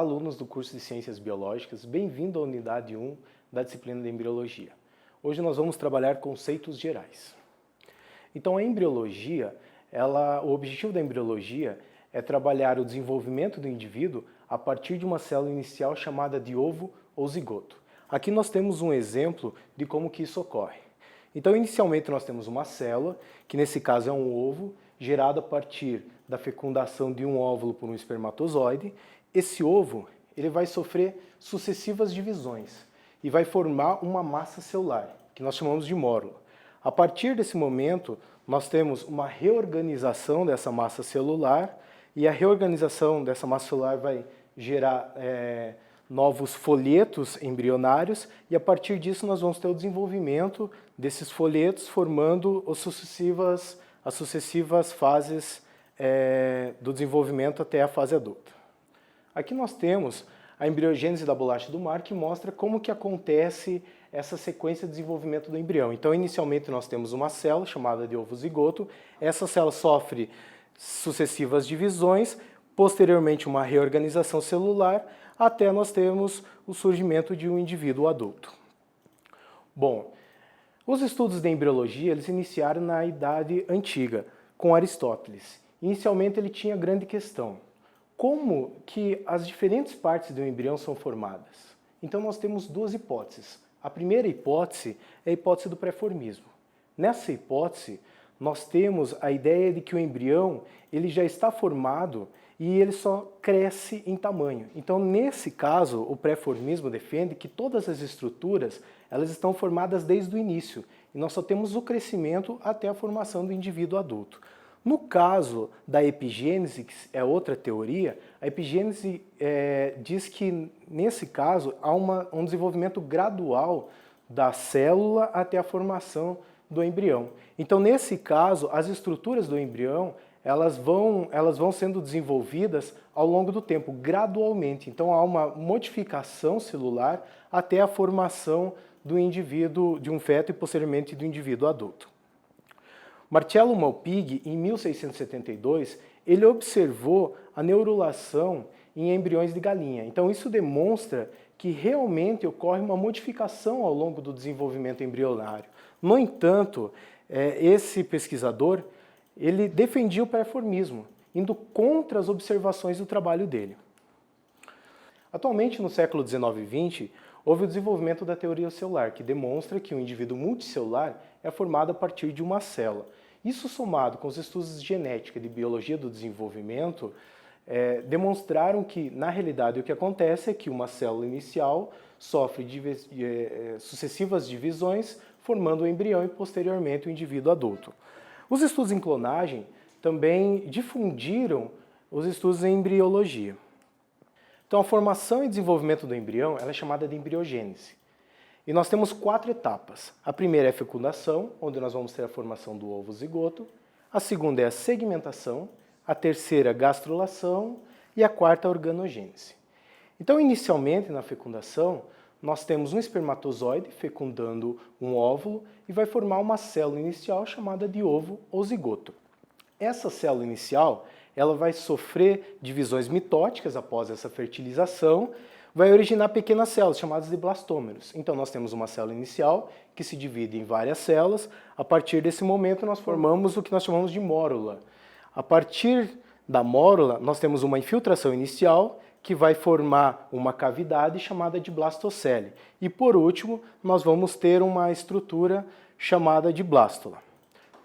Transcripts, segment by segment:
alunos do curso de Ciências Biológicas, bem-vindo à unidade 1 da disciplina de Embriologia. Hoje nós vamos trabalhar conceitos gerais. Então a embriologia, o objetivo da embriologia é trabalhar o desenvolvimento do indivíduo a partir de uma célula inicial chamada de ovo ou zigoto. Aqui nós temos um exemplo de como que isso ocorre. Então inicialmente nós temos uma célula, que nesse caso é um ovo, gerado a partir da fecundação de um óvulo por um espermatozoide. Esse ovo ele vai sofrer sucessivas divisões e vai formar uma massa celular, que nós chamamos de mórula. A partir desse momento, nós temos uma reorganização dessa massa celular e a reorganização dessa massa celular vai gerar novos folhetos embrionários e a partir disso nós vamos ter o desenvolvimento desses folhetos formando as sucessivas fases do desenvolvimento até a fase adulta. Aqui nós temos a embriogênese da bolacha do mar, que mostra como que acontece essa sequência de desenvolvimento do embrião. Então, inicialmente nós temos uma célula chamada de ovo zigoto, essa célula sofre sucessivas divisões, posteriormente uma reorganização celular, até nós termos o surgimento de um indivíduo adulto. Bom, os estudos de embriologia eles iniciaram na Idade Antiga, com Aristóteles. Inicialmente ele tinha a grande questão: como que as diferentes partes do embrião são formadas? Então nós temos duas hipóteses. A primeira hipótese é a hipótese do pré-formismo. Nessa hipótese, nós temos a ideia de que o embrião ele já está formado e ele só cresce em tamanho. Então, nesse caso, o pré-formismo defende que todas as estruturas elas estão formadas desde o início e nós só temos o crescimento até a formação do indivíduo adulto. No caso da epigênese, que é outra teoria, a epigênese diz que, nesse caso, há um desenvolvimento gradual da célula até a formação do embrião. Então, nesse caso, as estruturas do embrião elas vão sendo desenvolvidas ao longo do tempo, gradualmente. Então, há uma modificação celular até a formação do indivíduo, de um feto e, posteriormente, do indivíduo adulto. Marcello Malpighi, em 1672, ele observou a neurulação em embriões de galinha. Então isso demonstra que realmente ocorre uma modificação ao longo do desenvolvimento embrionário. No entanto, esse pesquisador ele defendia o pré-formismo, indo contra as observações do trabalho dele. Atualmente, no século XIX e XX, houve o desenvolvimento da teoria celular, que demonstra que um indivíduo multicelular é formado a partir de uma célula. Isso somado com os estudos de genética e de biologia do desenvolvimento, demonstraram que, na realidade, o que acontece é que uma célula inicial sofre sucessivas divisões, formando o embrião e, posteriormente, o indivíduo adulto. Os estudos em clonagem também difundiram os estudos em embriologia. Então, a formação e desenvolvimento do embrião ela é chamada de embriogênese. E nós temos 4 etapas. A primeira é a fecundação, onde nós vamos ter a formação do ovo zigoto. A segunda é a segmentação. A terceira, a gastrulação. E a quarta, a organogênese. Então, inicialmente, na fecundação, nós temos um espermatozoide fecundando um óvulo e vai formar uma célula inicial chamada de ovo ou zigoto. Essa célula inicial ela vai sofrer divisões mitóticas após essa fertilização, vai originar pequenas células chamadas de blastômeros. Então nós temos uma célula inicial que se divide em várias células. A partir desse momento nós formamos o que nós chamamos de mórula. A partir da mórula nós temos uma infiltração inicial que vai formar uma cavidade chamada de blastocele. E por último nós vamos ter uma estrutura chamada de blástula.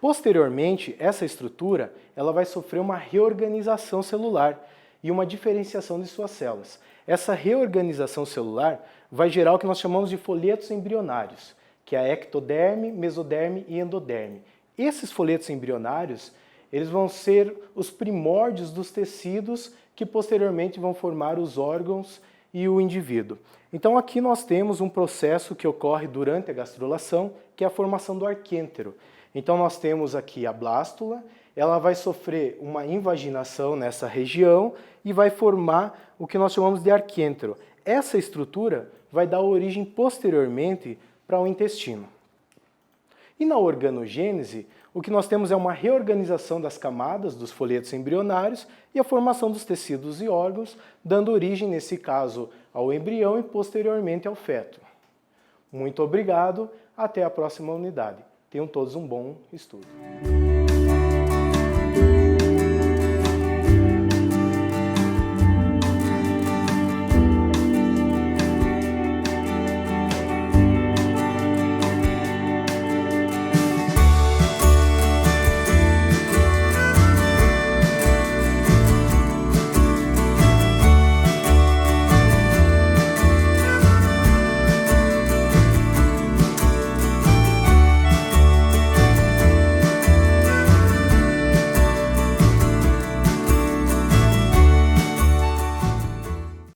Posteriormente, essa estrutura ela vai sofrer uma reorganização celular e uma diferenciação de suas células. Essa reorganização celular vai gerar o que nós chamamos de folhetos embrionários, que é a ectoderme, mesoderme e endoderme. Esses folhetos embrionários eles vão ser os primórdios dos tecidos que posteriormente vão formar os órgãos e o indivíduo. Então aqui nós temos um processo que ocorre durante a gastrulação, que é a formação do arquêntero. Então nós temos aqui a blástula, ela vai sofrer uma invaginação nessa região e vai formar o que nós chamamos de arquêntero. Essa estrutura vai dar origem posteriormente para o intestino. E na organogênese, O que nós temos é uma reorganização das camadas dos folhetos embrionários e a formação dos tecidos e órgãos, dando origem, nesse caso, ao embrião e posteriormente ao feto. Muito obrigado, até a próxima unidade. Tenham todos um bom estudo.